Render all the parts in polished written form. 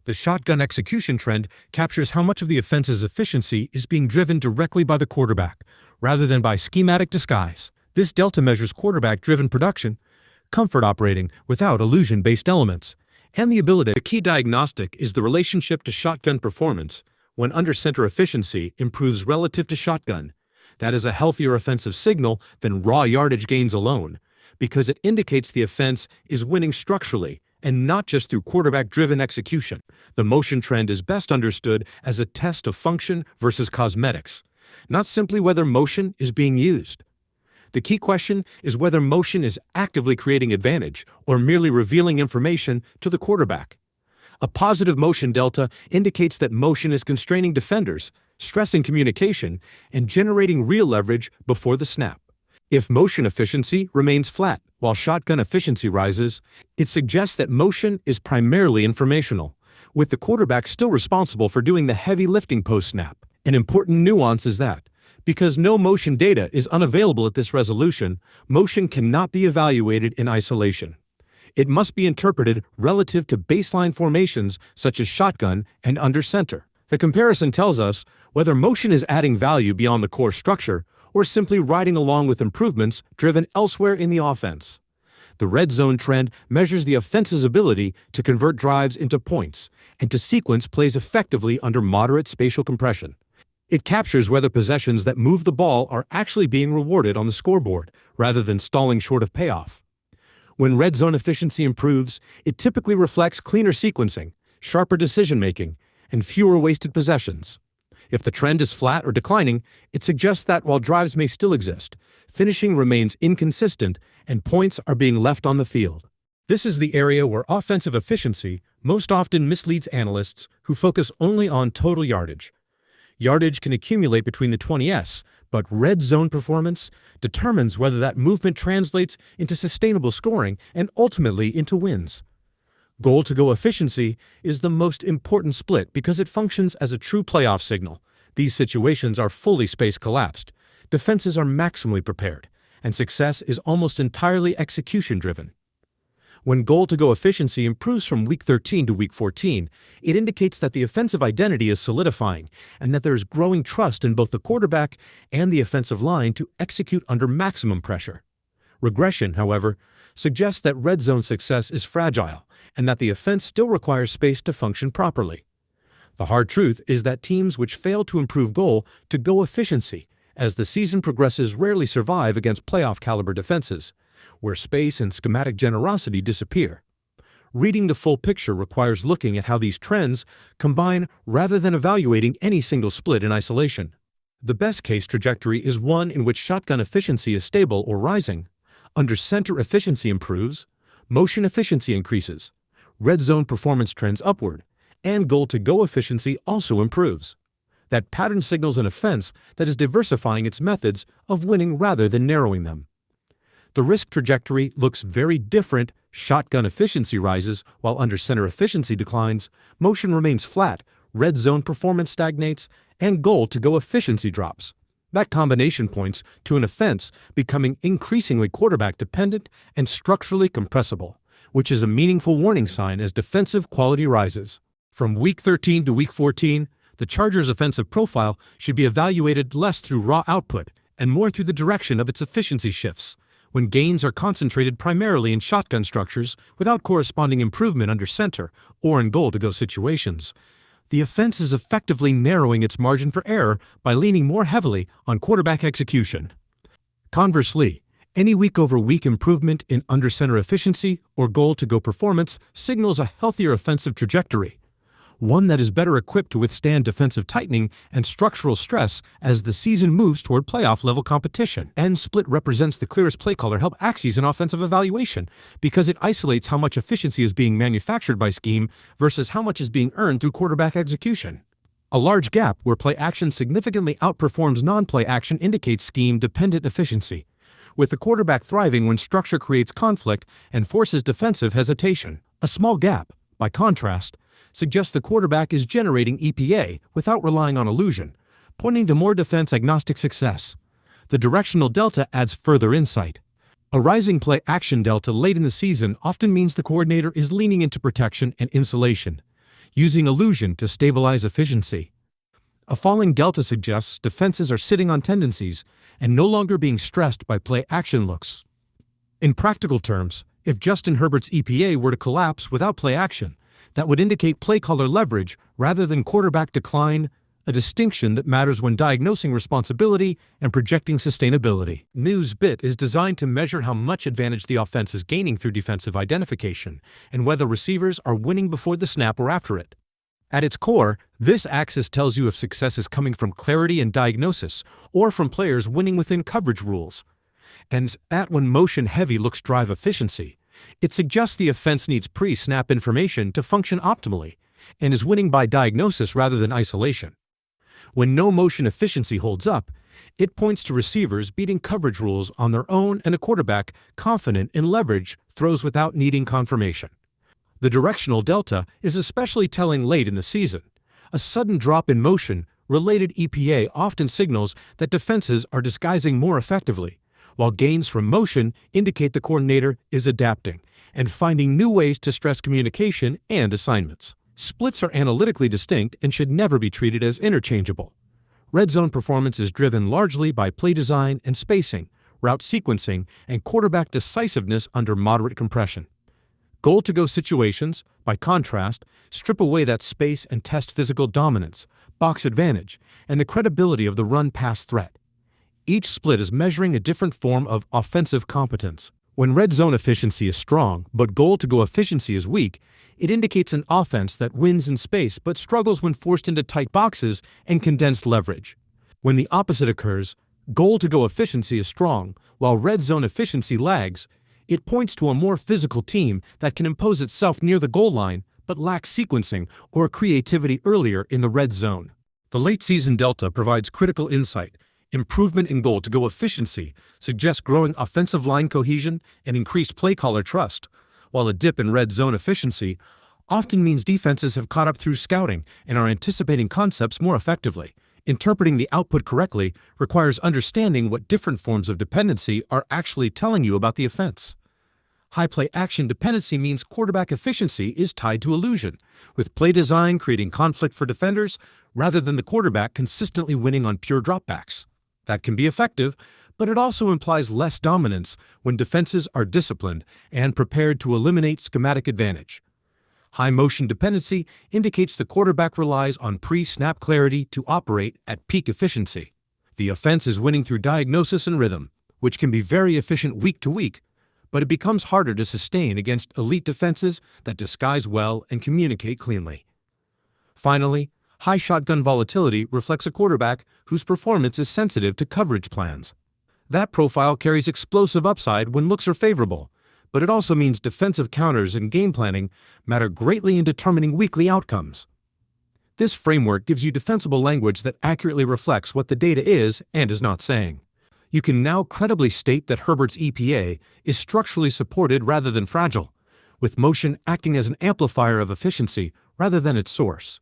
The shotgun execution trend captures how much of the offense's efficiency is being driven directly by the quarterback, rather than by schematic disguise. This delta measures quarterback-driven production, comfort operating without illusion-based elements, and the ability. The key diagnostic is the relationship to shotgun performance. When under-center efficiency improves relative to shotgun, that is a healthier offensive signal than raw yardage gains alone, because it indicates the offense is winning structurally and not just through quarterback-driven execution. The motion trend is best understood as a test of function versus cosmetics, not simply whether motion is being used. The key question is whether motion is actively creating advantage or merely revealing information to the quarterback. A positive motion delta indicates that motion is constraining defenders, stressing communication, and generating real leverage before the snap. If motion efficiency remains flat while shotgun efficiency rises, it suggests that motion is primarily informational, with the quarterback still responsible for doing the heavy lifting post-snap. An important nuance is that, because no motion data is unavailable at this resolution, motion cannot be evaluated in isolation. It must be interpreted relative to baseline formations such as shotgun and under center. The comparison tells us whether motion is adding value beyond the core structure or simply riding along with improvements driven elsewhere in the offense. The red zone trend measures the offense's ability to convert drives into points and to sequence plays effectively under moderate spatial compression. It captures whether possessions that move the ball are actually being rewarded on the scoreboard rather than stalling short of payoff. When red zone efficiency improves, it typically reflects cleaner sequencing, sharper decision-making, and fewer wasted possessions. If the trend is flat or declining, it suggests that while drives may still exist, finishing remains inconsistent and points are being left on the field. This is the area where offensive efficiency most often misleads analysts who focus only on total yardage. Yardage can accumulate between the 20s, but red zone performance determines whether that movement translates into sustainable scoring and ultimately into wins. Goal-to-go efficiency is the most important split because it functions as a true playoff signal. These situations are fully space-collapsed, defenses are maximally prepared, and success is almost entirely execution-driven. When goal-to-go efficiency improves from week 13 to week 14, it indicates that the offensive identity is solidifying and that there is growing trust in both the quarterback and the offensive line to execute under maximum pressure. Regression, however, suggests that red zone success is fragile and that the offense still requires space to function properly. The hard truth is that teams which fail to improve goal-to-go efficiency as the season progresses rarely survive against playoff-caliber defenses, where space and schematic generosity disappear. Reading the full picture requires looking at how these trends combine rather than evaluating any single split in isolation. The best-case trajectory is one in which shotgun efficiency is stable or rising, under center efficiency improves, motion efficiency increases, red zone performance trends upward, and goal-to-go efficiency also improves. That pattern signals an offense that is diversifying its methods of winning rather than narrowing them. The risk trajectory looks very different. Shotgun efficiency rises while under center efficiency declines, motion remains flat, red zone performance stagnates, and goal-to-go efficiency drops. That combination points to an offense becoming increasingly quarterback-dependent and structurally compressible, which is a meaningful warning sign as defensive quality rises. From week 13 to week 14, the Chargers' offensive profile should be evaluated less through raw output and more through the direction of its efficiency shifts. When gains are concentrated primarily in shotgun structures without corresponding improvement under center or in goal-to-go situations, the offense is effectively narrowing its margin for error by leaning more heavily on quarterback execution. Conversely, any week-over-week improvement in under-center efficiency or goal-to-go performance signals a healthier offensive trajectory, one that is better equipped to withstand defensive tightening and structural stress as the season moves toward playoff-level competition. End split represents the clearest play caller help axis in offensive evaluation because it isolates how much efficiency is being manufactured by scheme versus how much is being earned through quarterback execution. A large gap where play action significantly outperforms non-play action indicates scheme-dependent efficiency, with the quarterback thriving when structure creates conflict and forces defensive hesitation. A small gap, by contrast, suggests the quarterback is generating EPA without relying on illusion, pointing to more defense-agnostic success. The directional delta adds further insight. A rising play-action delta late in the season often means the coordinator is leaning into protection and insulation, using illusion to stabilize efficiency. A falling delta suggests defenses are sitting on tendencies and no longer being stressed by play-action looks. In practical terms, if Justin Herbert's EPA were to collapse without play-action, that would indicate play-caller leverage rather than quarterback decline, a distinction that matters when diagnosing responsibility and projecting sustainability. NewsBit is designed to measure how much advantage the offense is gaining through defensive identification and whether receivers are winning before the snap or after it. At its core, this axis tells you if success is coming from clarity and diagnosis or from players winning within coverage rules. And when motion-heavy looks drive efficiency, it suggests the offense needs pre-snap information to function optimally and is winning by diagnosis rather than isolation. When no motion efficiency holds up, it points to receivers beating coverage rules on their own and a quarterback confident in leverage throws without needing confirmation. The directional delta is especially telling late in the season. A sudden drop in motion-related EPA often signals that defenses are disguising more effectively, while gains from motion indicate the coordinator is adapting and finding new ways to stress communication and assignments. Splits are analytically distinct and should never be treated as interchangeable. Red zone performance is driven largely by play design and spacing, route sequencing, and quarterback decisiveness under moderate compression. Goal-to-go situations, by contrast, strip away that space and test physical dominance, box advantage, and the credibility of the run-pass threat. Each split is measuring a different form of offensive competence. When red zone efficiency is strong, but goal-to-go efficiency is weak, it indicates an offense that wins in space but struggles when forced into tight boxes and condensed leverage. When the opposite occurs, goal-to-go efficiency is strong, while red zone efficiency lags. It points to a more physical team that can impose itself near the goal line but lacks sequencing or creativity earlier in the red zone. The late-season delta provides critical insight. Improvement in goal-to-go efficiency suggests growing offensive line cohesion and increased play-caller trust, while a dip in red zone efficiency often means defenses have caught up through scouting and are anticipating concepts more effectively. Interpreting the output correctly requires understanding what different forms of dependency are actually telling you about the offense. High play action dependency means quarterback efficiency is tied to illusion, with play design creating conflict for defenders rather than the quarterback consistently winning on pure dropbacks. That can be effective, but it also implies less dominance when defenses are disciplined and prepared to eliminate schematic advantage. High motion dependency indicates the quarterback relies on pre-snap clarity to operate at peak efficiency. The offense is winning through diagnosis and rhythm, which can be very efficient week to week, but it becomes harder to sustain against elite defenses that disguise well and communicate cleanly. Finally, high shotgun volatility reflects a quarterback whose performance is sensitive to coverage plans. That profile carries explosive upside when looks are favorable, but it also means defensive counters and game planning matter greatly in determining weekly outcomes. This framework gives you defensible language that accurately reflects what the data is and is not saying. You can now credibly state that Herbert's EPA is structurally supported rather than fragile, with motion acting as an amplifier of efficiency rather than its source.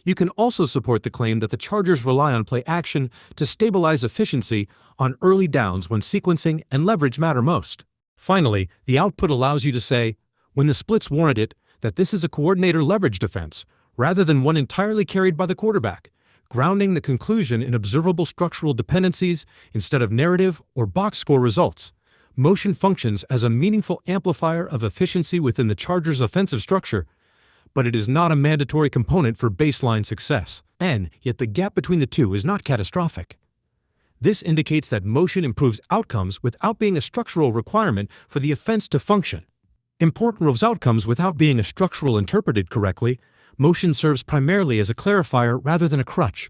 You can also support the claim that the Chargers rely on play action to stabilize efficiency on early downs when sequencing and leverage matter most. Finally, the output allows you to say, when the splits warrant it, that this is a coordinator leverage defense, rather than one entirely carried by the quarterback, grounding the conclusion in observable structural dependencies instead of narrative or box score results. Motion functions as a meaningful amplifier of efficiency within the Chargers' offensive structure, but it is not a mandatory component for baseline success, and yet the gap between the two is not catastrophic. This indicates that motion improves outcomes without being a structural requirement for the offense to function. Important of outcomes without being a structural interpreted correctly, motion serves primarily as a clarifier rather than a crutch.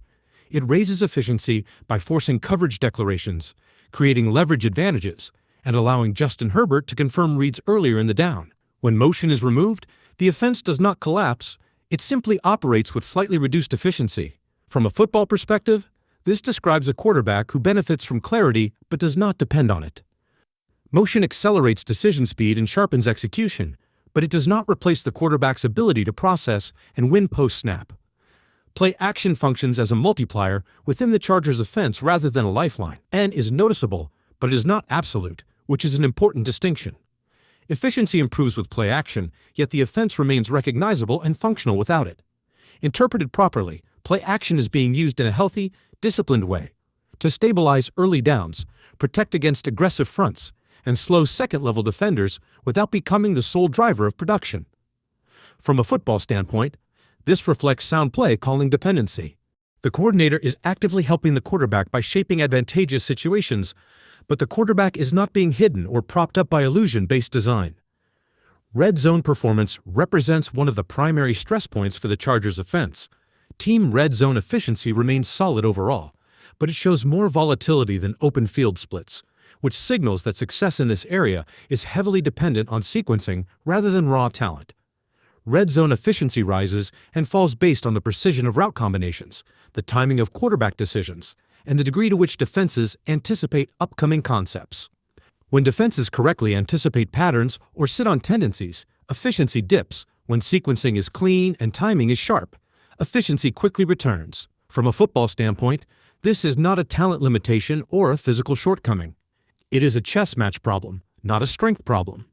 It raises efficiency by forcing coverage declarations, creating leverage advantages, and allowing Justin Herbert to confirm reads earlier in the down. When motion is removed, the offense does not collapse, it simply operates with slightly reduced efficiency. From a football perspective, this describes a quarterback who benefits from clarity but does not depend on it. Motion accelerates decision speed and sharpens execution, but it does not replace the quarterback's ability to process and win post-snap. Play action functions as a multiplier within the Chargers' offense rather than a lifeline, and is noticeable, but it is not absolute, which is an important distinction. Efficiency improves with play action, yet the offense remains recognizable and functional without it. Interpreted properly, play action is being used in a healthy, disciplined way to stabilize early downs, protect against aggressive fronts, and slow second-level defenders without becoming the sole driver of production. From a football standpoint, this reflects sound play calling dependency. The coordinator is actively helping the quarterback by shaping advantageous situations, but the quarterback is not being hidden or propped up by illusion-based design. Red zone performance represents one of the primary stress points for the Chargers' offense. Team red zone efficiency remains solid overall, but it shows more volatility than open field splits, which signals that success in this area is heavily dependent on sequencing rather than raw talent. Red zone efficiency rises and falls based on the precision of route combinations, the timing of quarterback decisions, and the degree to which defenses anticipate upcoming concepts. When defenses correctly anticipate patterns or sit on tendencies, efficiency dips. When sequencing is clean and timing is sharp, efficiency quickly returns. From a football standpoint, this is not a talent limitation or a physical shortcoming. It is a chess match problem, not a strength problem.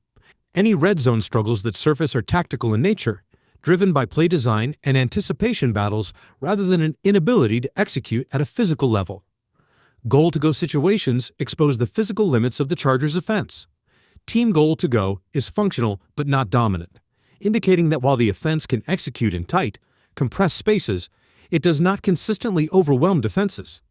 Any red zone struggles that surface are tactical in nature, driven by play design and anticipation battles rather than an inability to execute at a physical level. Goal-to-go situations expose the physical limits of the Chargers' offense. Team goal-to-go is functional but not dominant, indicating that while the offense can execute in tight, compressed spaces, it does not consistently overwhelm defenses.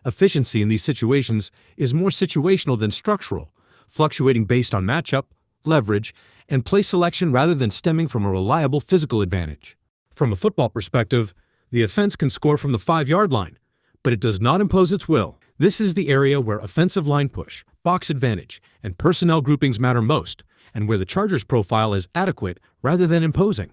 Efficiency in these situations is more situational than structural, fluctuating based on matchup, leverage, and play selection rather than stemming from a reliable physical advantage. From a football perspective, the offense can score from the 5-yard line, but it does not impose its will. This is the area where offensive line push, box advantage, and personnel groupings matter most, and where the Chargers' profile is adequate rather than imposing.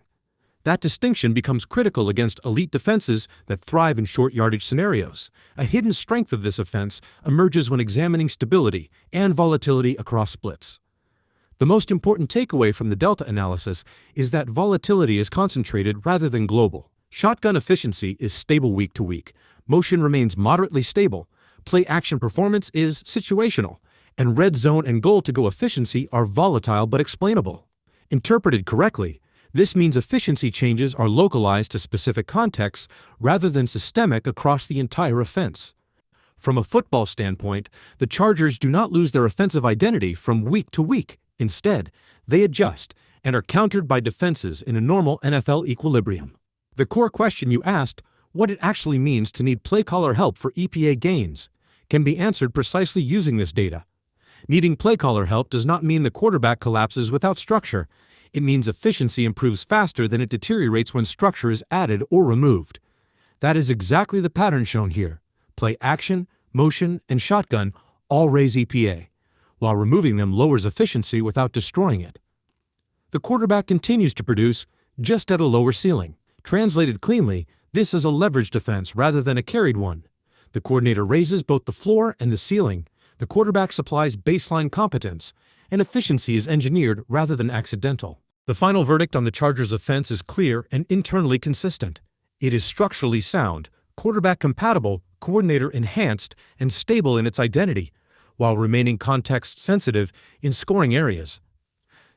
That distinction becomes critical against elite defenses that thrive in short yardage scenarios. A hidden strength of this offense emerges when examining stability and volatility across splits. The most important takeaway from the delta analysis is that volatility is concentrated rather than global. Shotgun efficiency is stable week to week, motion remains moderately stable, play action performance is situational, and red zone and goal-to-go efficiency are volatile but explainable. Interpreted correctly, this means efficiency changes are localized to specific contexts rather than systemic across the entire offense. From a football standpoint, the Chargers do not lose their offensive identity from week to week. Instead, they adjust and are countered by defenses in a normal NFL equilibrium. The core question you asked, what it actually means to need play caller help for EPA gains, can be answered precisely using this data. Needing play caller help does not mean the quarterback collapses without structure. It means efficiency improves faster than it deteriorates when structure is added or removed. That is exactly the pattern shown here. Play action, motion, and shotgun all raise EPA, while removing them lowers efficiency without destroying it. The quarterback continues to produce, just at a lower ceiling. Translated cleanly, this is a leveraged defense rather than a carried one. The coordinator raises both the floor and the ceiling. The quarterback supplies baseline competence, and efficiency is engineered rather than accidental. The final verdict on the Chargers' offense is clear and internally consistent. It is structurally sound, quarterback compatible, coordinator enhanced, and stable in its identity, while remaining context sensitive in scoring areas.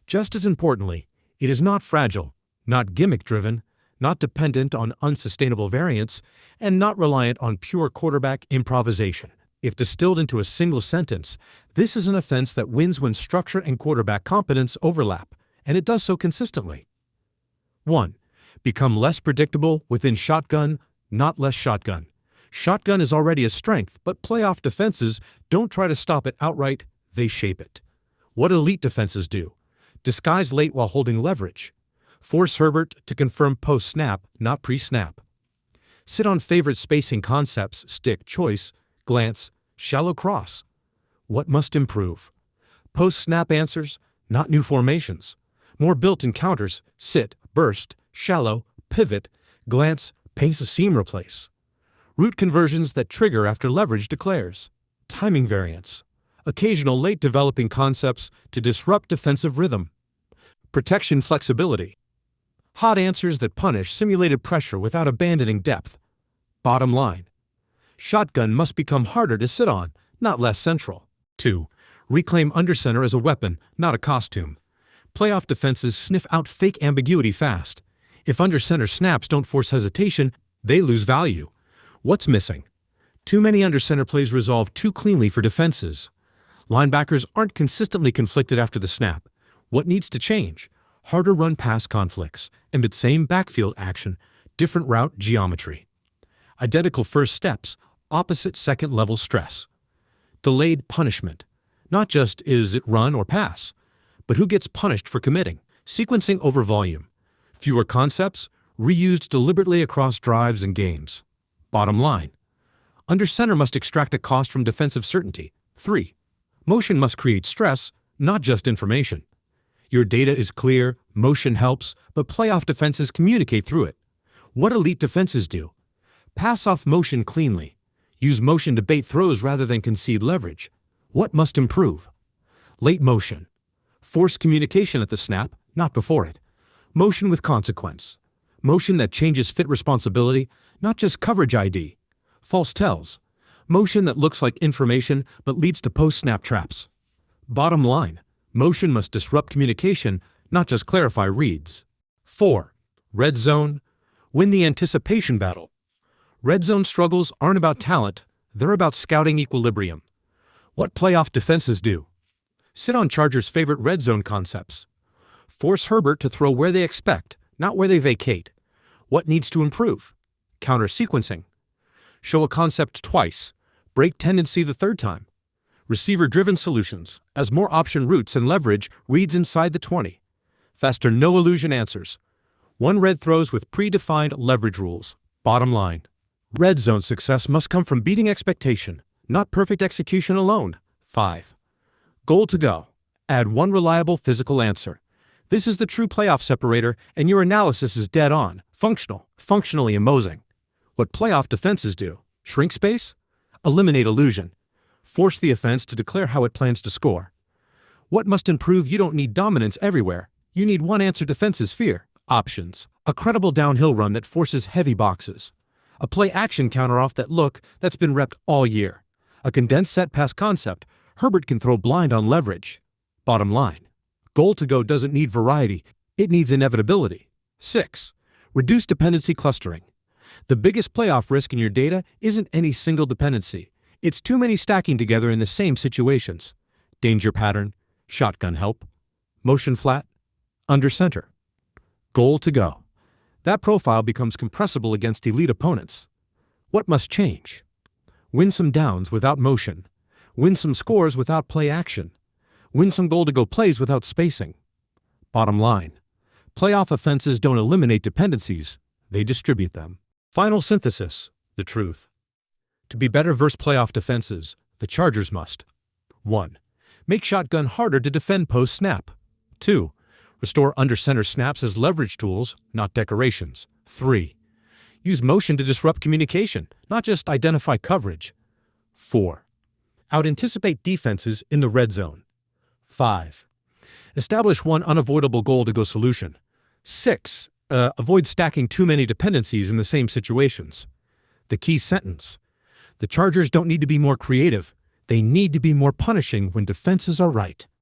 Just as importantly, it is not fragile, not gimmick-driven, not dependent on unsustainable variance, and not reliant on pure quarterback improvisation. If distilled into a single sentence, this is an offense that wins when structure and quarterback competence overlap, and it does so consistently. 1. Become less predictable within shotgun, not less shotgun. Shotgun is already a strength, but playoff defenses don't try to stop it outright, they shape it. What elite defenses do? Disguise late while holding leverage. Force Herbert to confirm post-snap, not pre-snap. Sit on favorite spacing concepts, stick, choice, glance, shallow cross. What must improve? Post-snap answers, not new formations. More built encounters, sit, burst, shallow, pivot, glance, pace a seam replace. Route conversions that trigger after leverage declares. Timing variance. Occasional late developing concepts to disrupt defensive rhythm. Protection flexibility. Hot answers that punish simulated pressure without abandoning depth. Bottom line. Shotgun must become harder to sit on, not less central. 2. Reclaim undercenter as a weapon, not a costume. Playoff defenses sniff out fake ambiguity fast. If under-center snaps don't force hesitation, they lose value. What's missing? Too many under-center plays resolve too cleanly for defenses. Linebackers aren't consistently conflicted after the snap. What needs to change? Harder run-pass conflicts, and with same backfield action, different route geometry. Identical first steps, opposite second-level stress. Delayed punishment. Not just is it run or pass, but who gets punished for committing. Sequencing over volume. Fewer concepts, reused deliberately across drives and games. Bottom line. Under center must extract a cost from defensive certainty. 3. Motion must create stress, not just information. Your data is clear, motion helps, but playoff defenses communicate through it. What elite defenses do? Pass off motion cleanly. Use motion to bait throws rather than concede leverage. What must improve? Late motion. Force communication at the snap, not before it. Motion with consequence. Motion that changes fit responsibility, not just coverage ID. False tells. Motion that looks like information but leads to post-snap traps. Bottom line. Motion must disrupt communication, not just clarify reads. 4. Red zone. Win the anticipation battle. Red zone struggles aren't about talent, they're about scouting equilibrium. What playoff defenses do? Sit on Chargers' favorite red zone concepts. Force Herbert to throw where they expect, not where they vacate. What needs to improve? Counter sequencing. Show a concept twice. Break tendency the third time. Receiver-driven solutions, as more option routes and leverage reads inside the 20. Faster no-illusion answers. One red throws with predefined leverage rules. Bottom line. Red zone success must come from beating expectation, not perfect execution alone. 5. Goal to go. Add one reliable physical answer. This is the true playoff separator, and your analysis is dead on, functional, functionally imposing. What playoff defenses do? Shrink space? Eliminate illusion. Force the offense to declare how it plans to score. What must improve? You don't need dominance everywhere. You need one-answer defense's fear. Options. A credible downhill run that forces heavy boxes. A play-action counter-off that's been repped all year. A condensed set-pass concept. Herbert can throw blind on leverage. Bottom line. Goal to go doesn't need variety. It needs inevitability. 6. Reduce dependency clustering. The biggest playoff risk in your data isn't any single dependency. It's too many stacking together in the same situations. Danger pattern, shotgun help, motion flat, under center. Goal to go. That profile becomes compressible against elite opponents. What must change? Win some downs without motion. Win some scores without play action. Win some goal-to-go plays without spacing. Bottom line. Playoff offenses don't eliminate dependencies, they distribute them. Final synthesis, the truth. To be better versus playoff defenses, the Chargers must 1. Make shotgun harder to defend post-snap. 2. Restore under-center snaps as leverage tools, not decorations. 3. Use motion to disrupt communication, not just identify coverage. 4. Out-anticipate defenses in the red zone. 5. Establish one unavoidable goal-to-go solution. 6. Avoid stacking too many dependencies in the same situations. The key sentence. The Chargers don't need to be more creative. They need to be more punishing when defenses are right.